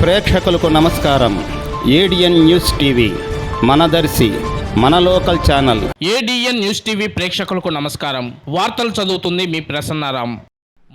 ప్రేక్షకులకు నమస్కారం. ADN news TV మనదర్శి మన local channel. ADN news TV ప్రేక్షకులకు నమస్కారం. వార్తలు చదువుతుంది మీ ప్రసన్నారాం.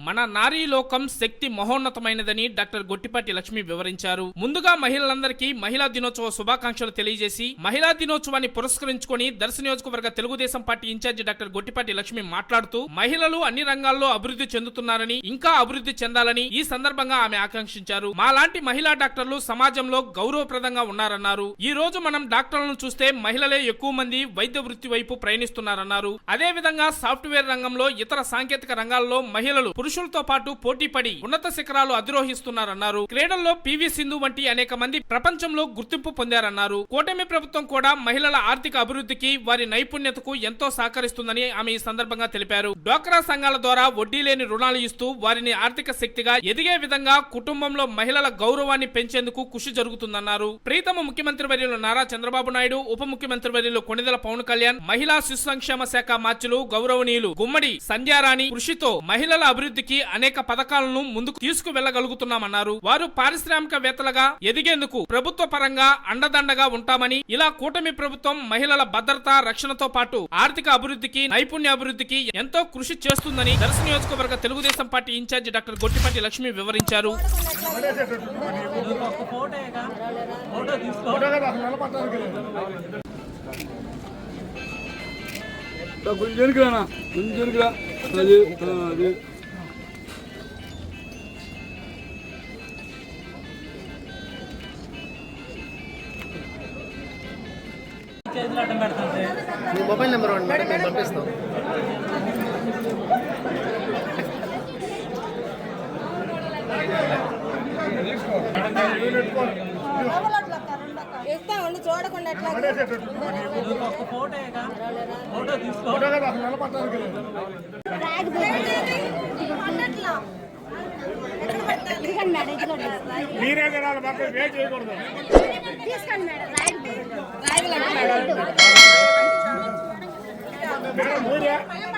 మన నారీ లోకం శక్తి మహోన్నతమైనదని డాక్టర్ గొట్టిపాటి లక్ష్మి వివరించారు. ముందుగా మహిళలందరికీ మహిళా దినోత్సవ శుభాకాంక్షలు తెలియజేసి మహిళా దినోత్సవాన్ని పురస్కరించుకొని దర్శి నియోజకవర్గ Telugu Desam party incharge doctor Gottipati Lakshmi మాట్లాడుతూ మహిళలు అన్ని రంగాల్లో అభివృద్ధి చెందుతున్నారని, ఇంకా అభివృద్ధి చెందాలని ఈ సందర్భంగా ఆమె ఆకాంక్షించారు. మాలాంటి మహిళా డాక్టర్లు సమాజంలో గౌరవప్రదంగా ఉన్నారన్నారు. ఈ రోజు మనం డాక్టర్లను చూస్తే మహిళలే ఎక్కువ మంది వైద్య వృత్తి వైపు ప్రయాణిస్తున్నారన్నారు. అదే విధంగా సాఫ్ట్వేర్ రంగంలో, ఇతర సాంకేతిక రంగాల్లో మహిళలు పురుషులతో పాటు పోటీపడి ఉన్నత శిఖరాలు అధిరోహిస్తున్నారన్నారు. క్రీడల్లో పివి సింధు వంటి అనేక మంది ప్రపంచంలో గుర్తింపు పొందారన్నారు. కూటమి ప్రభుత్వం కూడా మహిళల ఆర్థిక అభివృద్ధికి, వారి నైపుణ్యతకు ఎంతో సహకరిస్తుందని ఆమె ఈ సందర్భంగా తెలిపారు. డ్వాక్రా సంఘాల ద్వారా వడ్డీ లేని రుణాలు ఇస్తూ వారిని ఆర్థిక శక్తిగా ఎదిగే విధంగా కుటుంబంలో మహిళల గౌరవాన్ని పెంచేందుకు కృషి జరుగుతుందన్నారు. ప్రీతమ ముఖ్యమంత్రి వర్యులు నారా చంద్రబాబు నాయుడు, ఉప ముఖ్యమంత్రి వర్యులు కొణిదెల పవన్ కళ్యాణ్, మహిళా శిశు సంక్షేమ శాఖ మార్చులు గౌరవనీయులు గుమ్మడి సంధ్యారాణి కృషితో మహిళల అభివృద్ధికి అనేక పథకాలను ముందుకు తీసుకువెళ్లగలుగుతున్నామన్నారు. వారు పారిశ్రామికవేత్తలుగా ఎదిగేందుకు ప్రభుత్వ పరంగా అండదండగా ఉంటామని, ఇలా కూటమి ప్రభుత్వం మహిళల భద్రత, రక్షణతో పాటు ఆర్థిక అభివృద్ధికి, నైపుణ్య అభివృద్ధికి ఎంతో కృషి చేస్తుందని దర్శి నియోజకవర్గ Telugu Desam party incharge doctor Gottipati Lakshmi వివరించారు. మీ మొబైల్ నెంబర్ ఇవ్వండి మేడం, మేము పంపిస్తాం. చూడకుండా మీరే కదా వెయిట్ చేయకూడదు. తీసుకోండి మేడం. మేడం